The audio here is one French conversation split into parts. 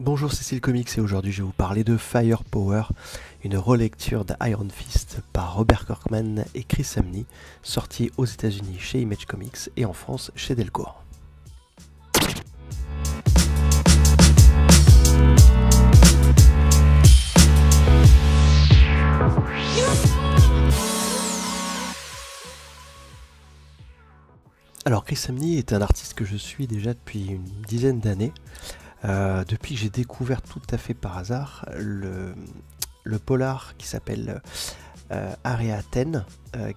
Bonjour Cécile Comics et aujourd'hui je vais vous parler de Firepower, une relecture d'Iron Fist par Robert Kirkman et Chris Samnee, sortie aux États-Unis chez Image Comics et en France chez Delcourt. Alors Chris Samnee est un artiste que je suis déjà depuis une dizaine d'années. Depuis que j'ai découvert tout à fait par hasard le polar qui s'appelle Area 10,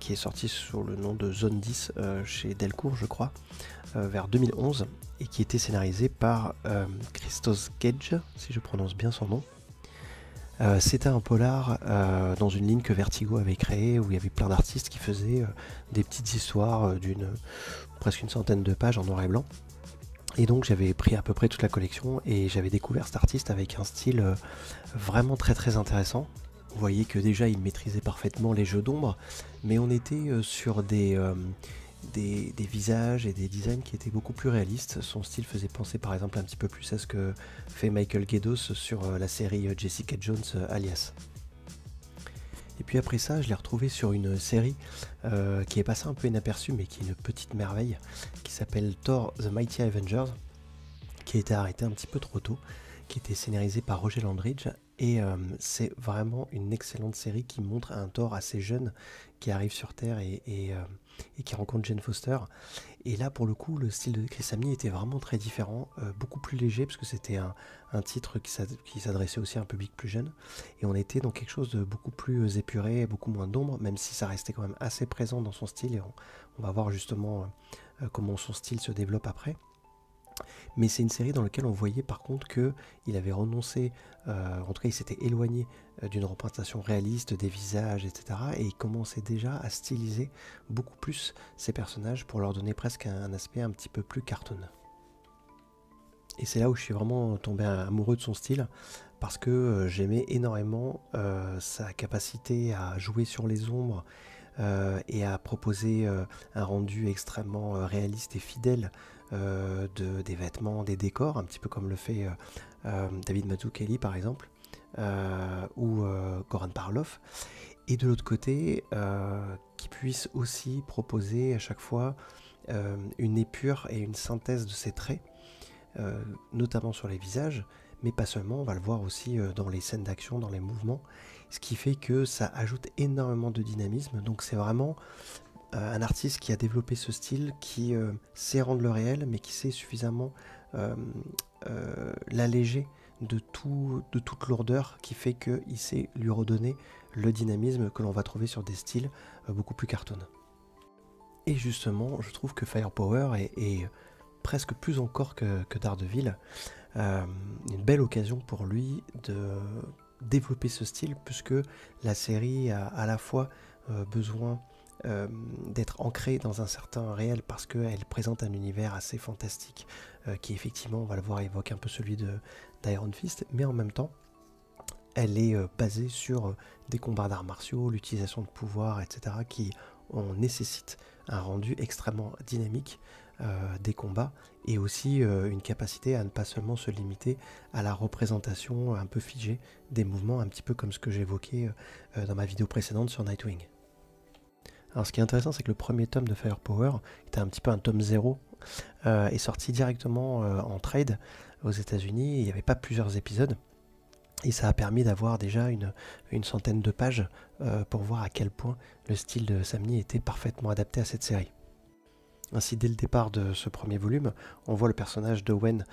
qui est sorti sous le nom de Zone 10 chez Delcourt je crois, vers 2011, et qui était scénarisé par Christos Gage, si je prononce bien son nom. C'était un polar dans une ligne que Vertigo avait créée, où il y avait plein d'artistes qui faisaient des petites histoires d'une presque une centaine de pages en noir et blanc. Et donc j'avais pris à peu près toute la collection et j'avais découvert cet artiste avec un style vraiment très intéressant. Vous voyez que déjà il maîtrisait parfaitement les jeux d'ombre, mais on était sur des visages et des designs qui étaient beaucoup plus réalistes. Son style faisait penser par exemple un petit peu plus à ce que fait Michael Gaydos sur la série Jessica Jones Alias. Et puis après ça, je l'ai retrouvé sur une série qui est passée un peu inaperçue, mais qui est une petite merveille, qui s'appelle Thor The Mighty Avengers, qui a été arrêtée un petit peu trop tôt, qui était scénarisée par Roger Landridge, et c'est vraiment une excellente série qui montre un Thor assez jeune qui arrive sur Terre et qui rencontre Jane Foster. Et là pour le coup le style de Chris Samnee était vraiment très différent, beaucoup plus léger, parce que c'était un titre qui s'adressait aussi à un public plus jeune, et on était dans quelque chose de beaucoup plus épuré, beaucoup moins d'ombre, même si ça restait quand même assez présent dans son style, et on va voir justement comment son style se développe après. Mais c'est une série dans laquelle on voyait par contre qu'il avait renoncé, en tout cas il s'était éloigné d'une représentation réaliste des visages, etc. Et il commençait déjà à styliser beaucoup plus ses personnages pour leur donner presque un aspect un petit peu plus cartoon. Et c'est là où je suis vraiment tombé amoureux de son style, parce que j'aimais énormément sa capacité à jouer sur les ombres, et à proposer un rendu extrêmement réaliste et fidèle des vêtements, des décors, un petit peu comme le fait David Mazzucchelli par exemple, ou Goran Parlov. Et de l'autre côté, qui puisse aussi proposer à chaque fois une épure et une synthèse de ses traits, notamment sur les visages, mais pas seulement, on va le voir aussi dans les scènes d'action, dans les mouvements, ce qui fait que ça ajoute énormément de dynamisme. Donc c'est vraiment un artiste qui a développé ce style, qui sait rendre le réel, mais qui sait suffisamment l'alléger de toute lourdeur, qui fait qu'il sait lui redonner le dynamisme que l'on va trouver sur des styles beaucoup plus cartoon. Et justement, je trouve que Firepower est presque plus encore que Daredevil, une belle occasion pour lui de développer ce style, puisque la série a à la fois besoin d'être ancrée dans un certain réel, parce qu'elle présente un univers assez fantastique qui effectivement, on va le voir, évoque un peu celui d'Iron Fist, mais en même temps elle est basée sur des combats d'arts martiaux, l'utilisation de pouvoirs, etc., qui nécessitent un rendu extrêmement dynamique des combats, et aussi une capacité à ne pas seulement se limiter à la représentation un peu figée des mouvements, un petit peu comme ce que j'évoquais dans ma vidéo précédente sur Nightwing. Alors ce qui est intéressant, c'est que le premier tome de Firepower, qui était un petit peu un tome 0, est sorti directement en trade aux États-Unis. Il n'y avait pas plusieurs épisodes, et ça a permis d'avoir déjà une centaine de pages pour voir à quel point le style de Samnee était parfaitement adapté à cette série. Ainsi, dès le départ de ce premier volume, on voit le personnage d'Owen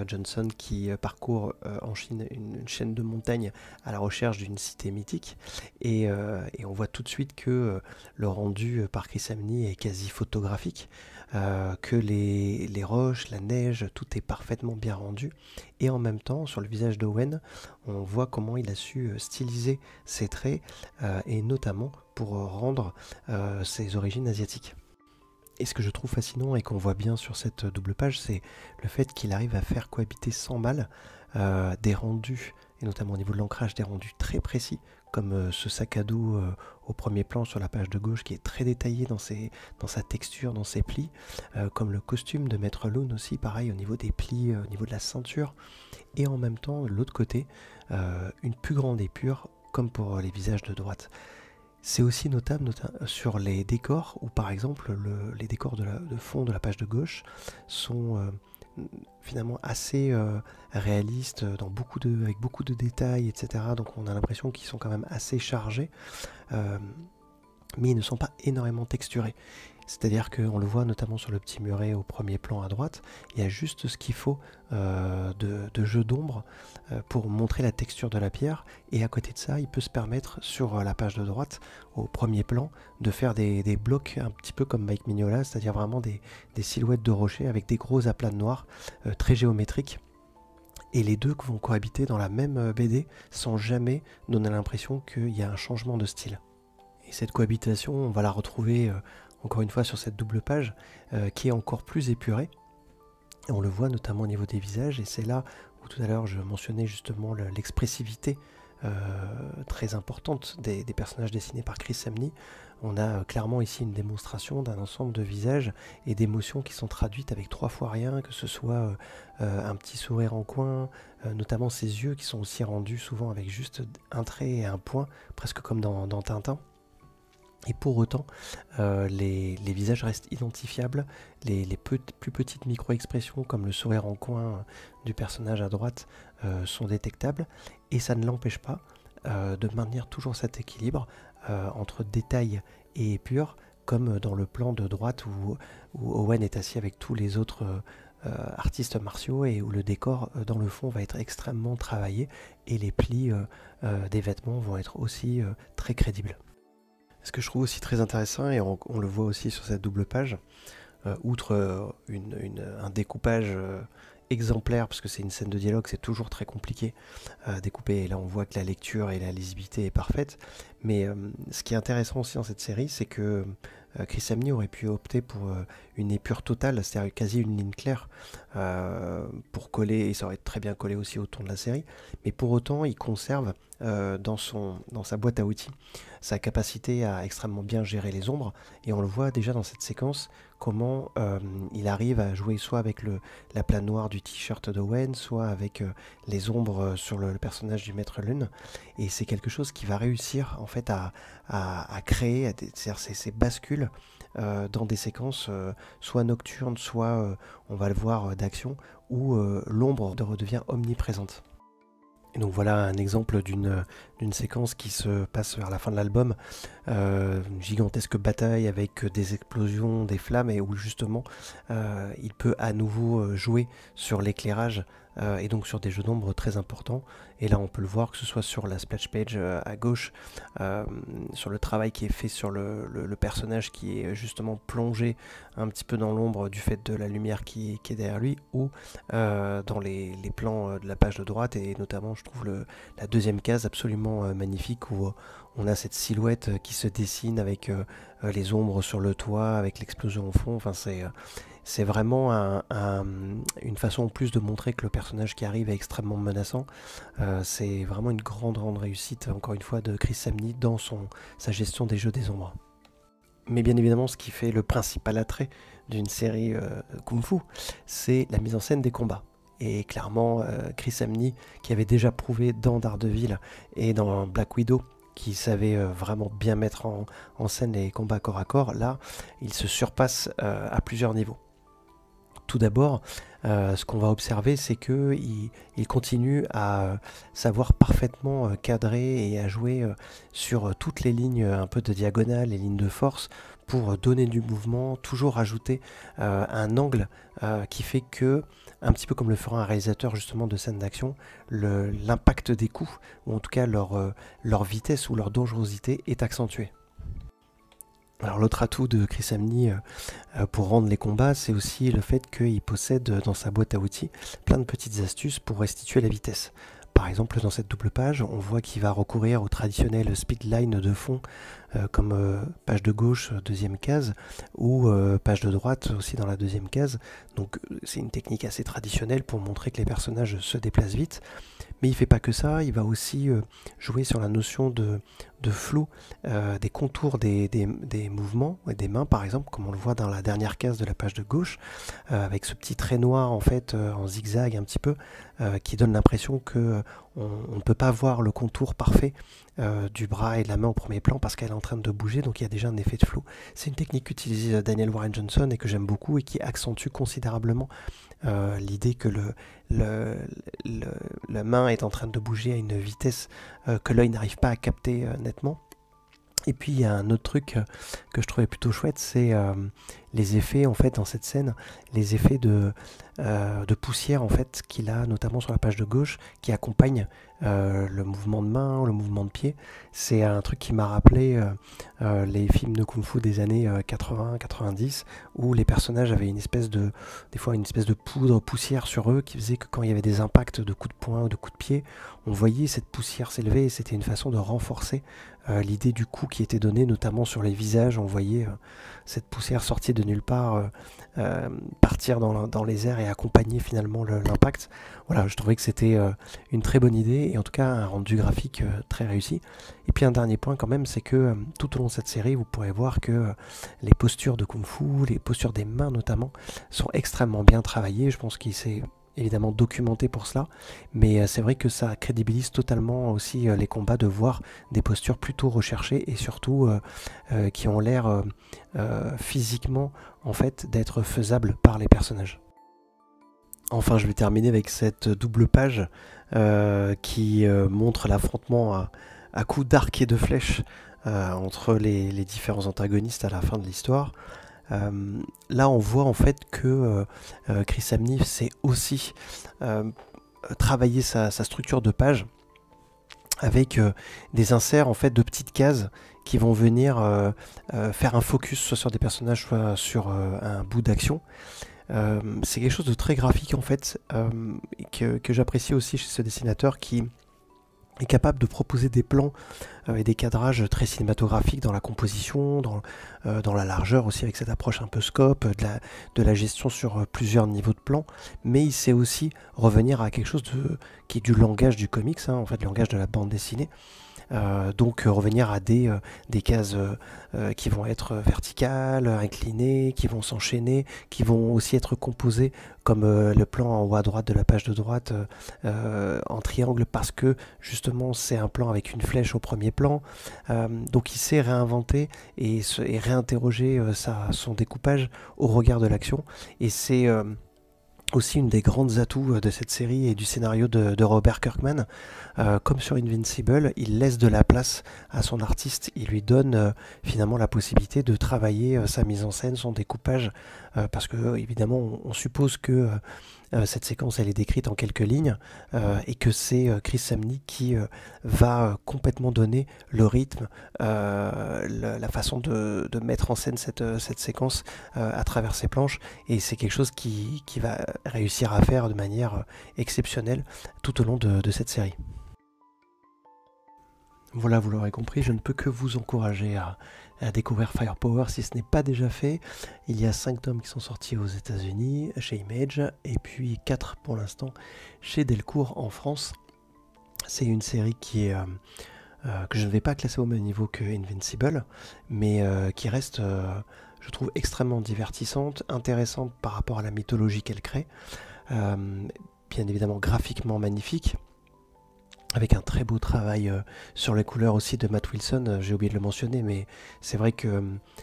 Johnson qui parcourt en Chine une chaîne de montagnes à la recherche d'une cité mythique, et on voit tout de suite que le rendu par Chris Samnee est quasi photographique, que les roches, la neige, tout est parfaitement bien rendu, et en même temps, sur le visage d'Owen, on voit comment il a su styliser ses traits, et notamment pour rendre ses origines asiatiques. Et ce que je trouve fascinant et qu'on voit bien sur cette double page, c'est le fait qu'il arrive à faire cohabiter sans mal des rendus, et notamment au niveau de l'ancrage, des rendus très précis, comme ce sac à dos au premier plan sur la page de gauche, qui est très détaillé dans sa texture, dans ses plis, comme le costume de Maître Lune aussi, pareil au niveau des plis, au niveau de la ceinture, et en même temps, de l'autre côté, une plus grande épure, comme pour les visages de droite. C'est aussi notable sur les décors, où par exemple les décors de fond de la page de gauche sont finalement assez réalistes, avec beaucoup de détails, etc. Donc on a l'impression qu'ils sont quand même assez chargés, mais ils ne sont pas énormément texturés. C'est-à-dire qu'on le voit notamment sur le petit muret au premier plan à droite, il y a juste ce qu'il faut de jeu d'ombre pour montrer la texture de la pierre, et à côté de ça, il peut se permettre sur la page de droite, au premier plan, de faire des blocs un petit peu comme Mike Mignola, c'est-à-dire vraiment des silhouettes de rochers avec des gros aplats noirs très géométriques. Et les deux vont cohabiter dans la même BD sans jamais donner l'impression qu'il y a un changement de style. Et cette cohabitation, on va la retrouver encore une fois sur cette double page qui est encore plus épurée. Et on le voit notamment au niveau des visages, et c'est là où tout à l'heure je mentionnais justement l'expressivité très importante des personnages dessinés par Chris Samnee. On a clairement ici une démonstration d'un ensemble de visages et d'émotions qui sont traduites avec 3 fois rien, que ce soit un petit sourire en coin, notamment ses yeux qui sont aussi rendus souvent avec juste un trait et un point, presque comme dans Tintin. Et pour autant, les visages restent identifiables, les plus petites micro-expressions comme le sourire en coin du personnage à droite sont détectables, et ça ne l'empêche pas de maintenir toujours cet équilibre entre détail et épure, comme dans le plan de droite où Owen est assis avec tous les autres artistes martiaux, et où le décor dans le fond va être extrêmement travaillé, et les plis des vêtements vont être aussi très crédibles. Ce que je trouve aussi très intéressant, et on le voit aussi sur cette double page, outre un découpage exemplaire, parce que c'est une scène de dialogue, c'est toujours très compliqué à découper, et là on voit que la lecture et la lisibilité est parfaite, mais ce qui est intéressant aussi dans cette série, c'est que Chris Samnee aurait pu opter pour une épure totale, c'est-à-dire quasi une ligne claire, pour coller, et ça aurait très bien collé aussi au ton de la série, mais pour autant il conserve dans sa boîte à outils sa capacité à extrêmement bien gérer les ombres, et on le voit déjà dans cette séquence comment il arrive à jouer soit avec l'aplat noir du t-shirt d'Owen, soit avec les ombres sur le personnage du Maître Lune, et c'est quelque chose qui va réussir en fait à créer ces bascules dans des séquences soit nocturnes, soit on va le voir d'action, où l'ombre redevient omniprésente. Et donc voilà un exemple d'une séquence qui se passe vers la fin de l'album, une gigantesque bataille avec des explosions, des flammes, et où justement il peut à nouveau jouer sur l'éclairage et donc sur des jeux d'ombre très importants. Et là on peut le voir, que ce soit sur la splash page à gauche, sur le travail qui est fait sur le personnage qui est justement plongé un petit peu dans l'ombre du fait de la lumière qui est derrière lui, ou dans les plans de la page de droite, et notamment je trouve la deuxième case absolument magnifique, où on a cette silhouette qui se dessine avec les ombres sur le toit, avec l'explosion au fond. Enfin, c'est vraiment une façon en plus de montrer que le personnage qui arrive est extrêmement menaçant. C'est vraiment une grande réussite, encore une fois, de Chris Samnee dans sa gestion des jeux des ombres. Mais bien évidemment, ce qui fait le principal attrait d'une série Kung Fu, c'est la mise en scène des combats. Et clairement, Chris Samnee, qui avait déjà prouvé dans Daredevil et dans Black Widow, qui savait vraiment bien mettre en scène les combats corps à corps, là, il se surpasse à plusieurs niveaux. Tout d'abord, ce qu'on va observer, c'est qu'il continue à savoir parfaitement cadrer et à jouer sur toutes les lignes un peu de diagonale, les lignes de force, pour donner du mouvement, toujours rajouter un angle qui fait que, un petit peu comme le fera un réalisateur justement de scènes d'action, l'impact des coups, ou en tout cas leur vitesse ou leur dangerosité, est accentué. Alors l'autre atout de Chris Samnee pour rendre les combats, c'est aussi le fait qu'il possède dans sa boîte à outils plein de petites astuces pour restituer la vitesse. Par exemple, dans cette double page, on voit qu'il va recourir au traditionnel speedline de fond, comme page de gauche, deuxième case, ou page de droite aussi dans la deuxième case. Donc c'est une technique assez traditionnelle pour montrer que les personnages se déplacent vite. Mais il fait pas que ça, il va aussi jouer sur la notion de flow, des contours des mouvements, et des mains par exemple, comme on le voit dans la dernière case de la page de gauche, avec ce petit trait noir en fait en zigzag un petit peu, qui donne l'impression que on ne peut pas voir le contour parfait du bras et de la main au premier plan parce qu'elle est en train de bouger, donc il y a déjà un effet de flow. C'est une technique qu'utilise Daniel Warren Johnson et que j'aime beaucoup et qui accentue considérablement l'idée que la main est en train de bouger à une vitesse que l'œil n'arrive pas à capter nettement. Et puis il y a un autre truc que je trouvais plutôt chouette, c'est les effets en fait dans cette scène, les effets de poussière en fait qu'il a notamment sur la page de gauche, qui accompagnent le mouvement de main, le mouvement de pied. C'est un truc qui m'a rappelé les films de kung-fu des années 80-90, où les personnages avaient des fois une espèce de poudre poussière sur eux qui faisait que quand il y avait des impacts de coups de poing ou de coups de pied, on voyait cette poussière s'élever et c'était une façon de renforcer l'idée du coup qui était donnée, notamment sur les visages. On voyait cette poussière sortie de nulle part partir dans les airs et accompagner finalement l'impact. Voilà, je trouvais que c'était une très bonne idée et en tout cas un rendu graphique très réussi. Et puis un dernier point quand même, c'est que tout au long de cette série, vous pourrez voir que les postures de kung-fu, les postures des mains notamment, sont extrêmement bien travaillées. Je pense qu'il s'est évidemment documenté pour cela, mais c'est vrai que ça crédibilise totalement aussi les combats de voir des postures plutôt recherchées et surtout qui ont l'air physiquement en fait d'être faisables par les personnages. Enfin, je vais terminer avec cette double page qui montre l'affrontement à coups d'arc et de flèches entre les différents antagonistes à la fin de l'histoire. Là, on voit en fait que Chris Samnee sait aussi travailler sa structure de page avec des inserts en fait de petites cases qui vont venir faire un focus soit sur des personnages, soit sur un bout d'action. C'est quelque chose de très graphique en fait, que j'apprécie aussi chez ce dessinateur qui est capable de proposer des plans et des cadrages très cinématographiques dans la composition, dans la largeur aussi avec cette approche un peu scope, de la gestion sur plusieurs niveaux de plans, mais il sait aussi revenir à quelque chose qui est du langage du comics, en fait, le langage de la bande dessinée. Donc revenir à des cases qui vont être verticales, inclinées, qui vont s'enchaîner, qui vont aussi être composées comme le plan en haut à droite de la page de droite en triangle parce que justement c'est un plan avec une flèche au premier plan. Donc il sait réinventer et réinterroger son découpage au regard de l'action et c'est aussi une des grandes atouts de cette série et du scénario de Robert Kirkman. Comme sur Invincible, il laisse de la place à son artiste, il lui donne finalement la possibilité de travailler sa mise en scène, son découpage, parce que évidemment on suppose que cette séquence elle est décrite en quelques lignes et que c'est Chris Samnee qui va complètement donner le rythme, la façon de mettre en scène cette séquence à travers ses planches et c'est quelque chose qui va réussir à faire de manière exceptionnelle tout au long de cette série. Voilà, vous l'aurez compris, je ne peux que vous encourager à découvrir Firepower si ce n'est pas déjà fait. Il y a 5 tomes qui sont sortis aux États-Unis chez Image et puis 4 pour l'instant chez Delcourt en France. C'est une série qui est que je ne vais pas classer au même niveau que Invincible, mais qui reste, je trouve, extrêmement divertissante, intéressante par rapport à la mythologie qu'elle crée, bien évidemment graphiquement magnifique, avec un très beau travail sur les couleurs aussi de Matt Wilson, j'ai oublié de le mentionner, mais c'est vrai que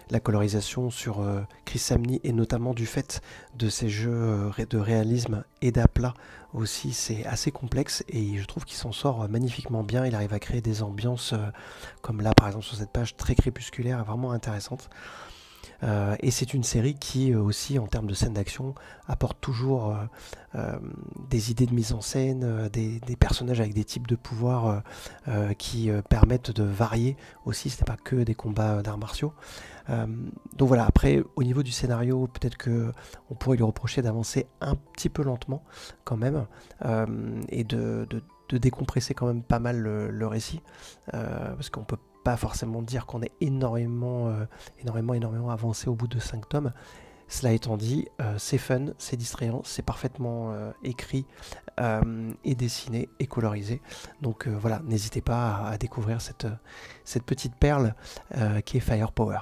la colorisation sur Chris Samnee, et notamment du fait de ces jeux de réalisme et d'aplat aussi, c'est assez complexe, et je trouve qu'il s'en sort magnifiquement bien, il arrive à créer des ambiances, comme là par exemple sur cette page très crépusculaire, vraiment intéressante. Et c'est une série qui aussi en termes de scènes d'action apporte toujours des idées de mise en scène, des personnages avec des types de pouvoirs qui permettent de varier aussi, ce n'est pas que des combats d'arts martiaux. Donc voilà, après au niveau du scénario, peut-être que on pourrait lui reprocher d'avancer un petit peu lentement quand même et de décompresser quand même pas mal le récit parce qu'on peut pas forcément dire qu'on est énormément avancé au bout de 5 tomes, Cela étant dit, c'est fun, c'est distrayant, c'est parfaitement écrit et dessiné et colorisé. Donc voilà, n'hésitez pas à découvrir cette petite perle qui est Firepower.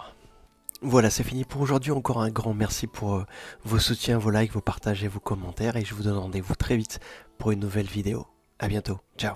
Voilà, c'est fini pour aujourd'hui. Encore un grand merci pour vos soutiens, vos likes, vos partages et vos commentaires. Et je vous donne rendez-vous très vite pour une nouvelle vidéo. A bientôt. Ciao.